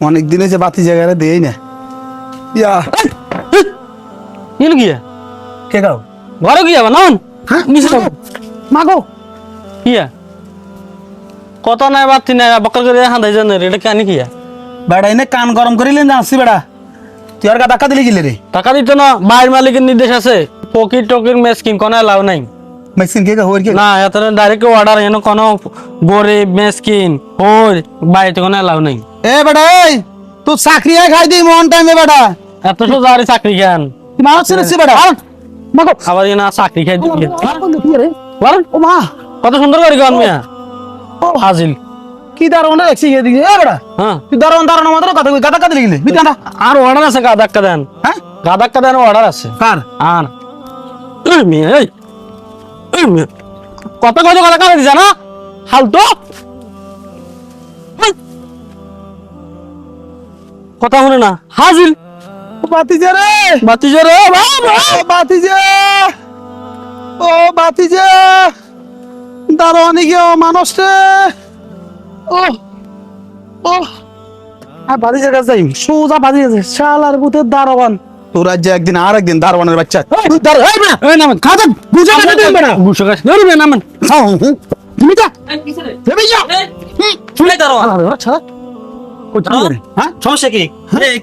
অনেক দিন হয়েছে বাতি জায়গায় দেই না ইয়া ইল গিয়া কে গাও ঘরে গিয়া বানান হ্যাঁ মিছে মাগো কিয়া কত নাই বাতি নাই বকর করে হাঁদাই জানে রে এটা কানি কিয়া বেড়া এনে কান গরম করিলেন আসছি বেড়া তুই আর ধাক্কা দিলি গেলে রে টাকা দিত না বাইর মালিকের নির্দেশ আছে পকিট টকির মেসকিন কোনো লাভ নাই মেশিন কে হইর কে না এত ডাইরেক্ট অর্ডার এনে কোনো গরিব মেসকিন ওর বাইরে কোনো লাভ নাই এ বেড়া এই তুই চাকরি খাই দি মন টাইমে বেড়া এত সোজারি চাকরি খান তুই মাছ ছেড়েছি বেড়া মাগো আবার না চাকরি খাই দিবি বলেন ও মা কত সুন্দর করে গান মিয়া হাজিল কি দারোয়ান দেখছি এদিকে এ বেড়া হ্যাঁ তুই দারোয়ান মাত্র কথা গাদা দিলি গেলে বিটানা আর অর্ডার আছে গাদাক্কা দেন হ্যাঁ গাদাক্কা দেন অর্ডার আছে কার আর এই মিয়া এই মিয়া কত কত কথা কানে দিছ না হালতো কথা শুনে না হাজিল বাতিজা রে বাতিজা রে ও বাতিজা ও বাতিজা দারোয়ানি কে মানুষ রে ও ও আর বাতিজার কাছে যাই সোজা বাতিজা শালার ভূতের দারোয়ান তোরা যে একদিন আর একদিন দারোয়ানের বাচ্চা তুই দার এই না এই নামেন খাতা বুঝা না দিন বেটা গুছো গাছ ধরবে নামেন তুমি যা তুমি যা শুনে দাঁড়াও আচ্ছা হ্যাঁ সমস্যা কি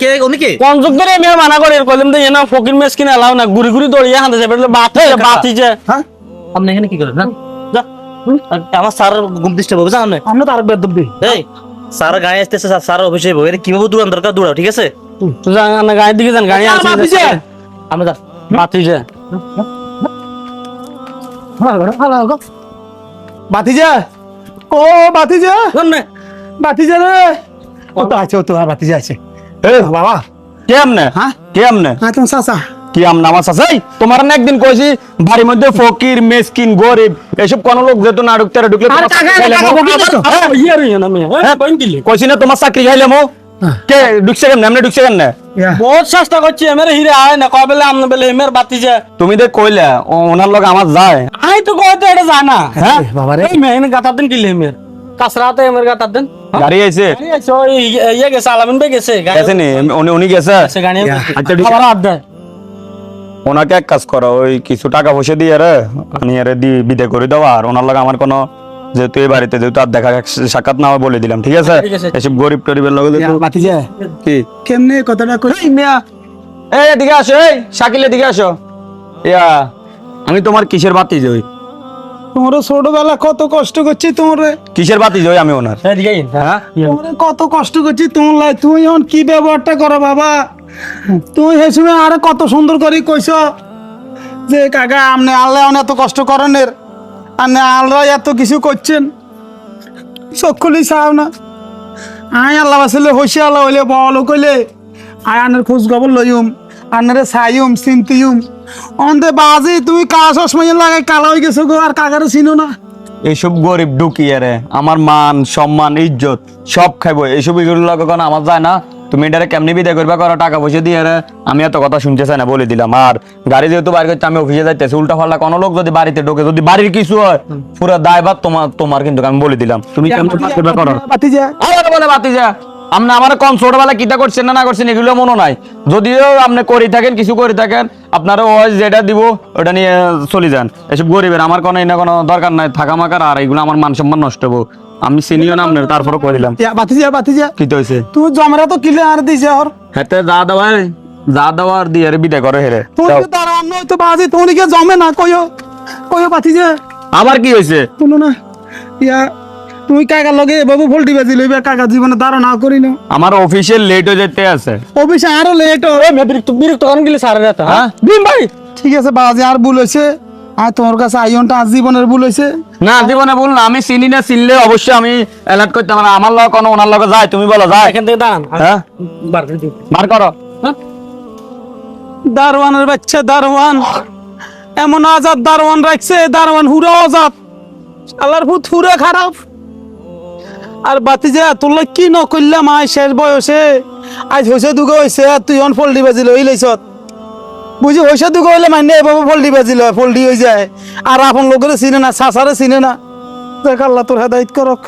কে উনি কে পঞ্চক ধরে মেয়ে মানা করে কলম দিয়ে না ফকির মেস কিনে এলাও না ঘুরি ঘুরি দড়িয়ে হাঁটে যাবে বাতি যে হ্যাঁ আপনি এখানে কি করেন যা আমার স্যার ঘুম ডিস্টার্ব হবে জানেন আমরা তো আর বেদ দিই এই স্যার গায়ে আসতেছে স্যার অফিসে বই এটা কিভাবে দৌড়ান দরকার দৌড়াও ঠিক আছে গাড়ির দিকে যান গাড়ি আছে বাতিজা আমরা যা বাতি যে বাতিজা ও বাতিজা শুনে বাতিজা রে ও তো আছে ও তো বাতিজা আছে এ বাবা কেমনে হ্যাঁ কেমনে হ্যাঁ তুমি চাচা কি আম নামাজ আছে তোমার না একদিন কইছি বাড়ির মধ্যে ফকির মেসকিন গরিব এসব কোন লোক যেত না ঢুকতে ঢুকলে আরে টাকা বকি দিছো ইয়ে রে না মিয়া হ্যাঁ কইন দিলি কইছি না তোমার চাকরি খাইলে মো কে ঢুকছে কেন এমনি ঢুকছে কেন বহুত চেষ্টা করছি এমের হিরে আয় না কয় বেলে আমনে বেলে এমের বাতি যে তুমি দে কইলা ওনার লগে আমার যায় আই তো কইতে এটা যায় না হ্যাঁ বাবা রে এই মেয়ে গাতার দিন কিলে এমের কাসরাতে এমের গাতার দিন গাড়ি আইছে গাড়ি আছে ওই ইয়ে গেছে আলামিন ভাই গেছে গেছে নি উনি গেছে গেছে গাড়ি আচ্ছা ঠিক আবার হাত দেয় ওনাকে এক কাজ করো ওই কিছু টাকা পয়সা দিয়ে রে আমি আরে দি বিদে করে দাও আর ওনার লগে আমার কোনো যেহেতু এই বাড়িতে যেহেতু আর দেখা সাক্ষাৎ না হয় বলে দিলাম ঠিক আছে ঠিক আছে। এসব গরিব টরিবের লগে যেহেতু- বাতিজা কি কেমনে কথাটা কই এই মিয়া এই এদিকে আসো এই শাকিল এদিকে আসো ইয়া আমি তোমার কিসের বাতি জই তোমার ছোটবেলা কত কষ্ট করছি তোমারে কিসের বাতি জই আমি ওনার এদিকে আইন হ্যাঁ তোমারে কত কষ্ট করছি তোমার লাই তুমি এখন কি ব্যবহারটা করো বাবা তুমি সেই সময় আরে কত সুন্দর করে কইছো যে কাকা আপনি আল্লাহ এত কষ্ট করেনের আর না আল্লাহ এত কিছু করছেন চক্ষুলি চাও না আয় আল্লাহ বাসলে হইছে আল্লাহ হইলে বলো কইলে আয় আনের খোঁজ খবর লইম আনারে চাইম চিন্তিম অন্ধে বাজে তুমি কালা চশমা লাগাই কালা হয়ে গেছো গো আর কাকারে চিনো না এইসব গরিব ঢুকিয়ে রে আমার মান সম্মান ইজ্জত সব খাইবো এইসব এগুলো লগে কোনো আমার যায় না তুমি এটারে কেমনি বিদায় করবা করো টাকা পয়সা দিয়ে রে আমি এত কথা শুনতে চাই না বলে দিলাম আর গাড়ি যেহেতু বাইরে করতে আমি অফিসে যাইতেছি উল্টা ফাল্টা কোনো লোক যদি বাড়িতে ঢোকে যদি বাড়ির কিছু হয় পুরো দায়ভার তোমার কিন্তু আমি বলে দিলাম তুমি কেমন করবা করো বাতিজা আবার বলে বাতি যা আপনি আমার কোন ছোটবেলা কিটা করছেন না করছেন এগুলো মনে নাই যদিও আপনি করে থাকেন কিছু করে থাকেন আপনারা ওই যেটা দিব ওটা নিয়ে চলে যান এসব গরিবের আমার কোনো এই না কোনো দরকার নাই থাকা মাকার আর এগুলো আমার মান সম্মান নষ্ট হবো আমি চিনিও না আপনার তারপরে করে দিলাম বাতিজা কি তো হয়েছে তুমি জমেরা তো কিলে আর দিছে আর হাতে যা দেওয়ার দিয়ে বিদায় করে হেরে তুমি দাঁড়ান নয় তো বাজে তুমি কে জমে না কইও কইও বাতিজা আবার কি হয়েছে শুনো না ইয়া তুমি কাকার লগে বাবু ফল্টি বাজি লইবে কাকা জীবনে ধারণা করি না আমার অফিসিয়াল লেট হয়ে যেতে আছে অফিসে আরো লেট বিরক্ত কারণ গেলে সারে রাত হ্যাঁ দিন ভাই ঠিক আছে বাজে আর ভুল হয়েছে আর তোমার কাছে আইনটা আজ জীবনের ভুল হয়েছে না জীবনে বল না আমি চিনি না চিনলে অবশ্যই আমি অ্যালার্ট করতাম না আমার লগে কোনো ওনার লগে যায় তুমি বলো যায় এখান থেকে দাঁড়ান হ্যাঁ বার করে দিই বার করো দারওয়ানের বাচ্চা দারওয়ান এমন আজাদ দারওয়ান রাখছে দারওয়ান হুরা আজাদ আল্লাহর ভূত হুরা খারাপ আর বাতিজা তোর লাই কি ন করলাম আয় শেষ বয়সে আজ হইছে দুগো হইছে আর তুই অন ফল্টি বাজি লই লইছত বুঝি হইছে দুগো হইলে মানে এভাবে ফল্টি বাজি লয় ফল্টি হয়ে যায় আর আপন লোকের চিনে না সাসারে চিনে না দেখ আল্লাহ তোর হেদায়ত করক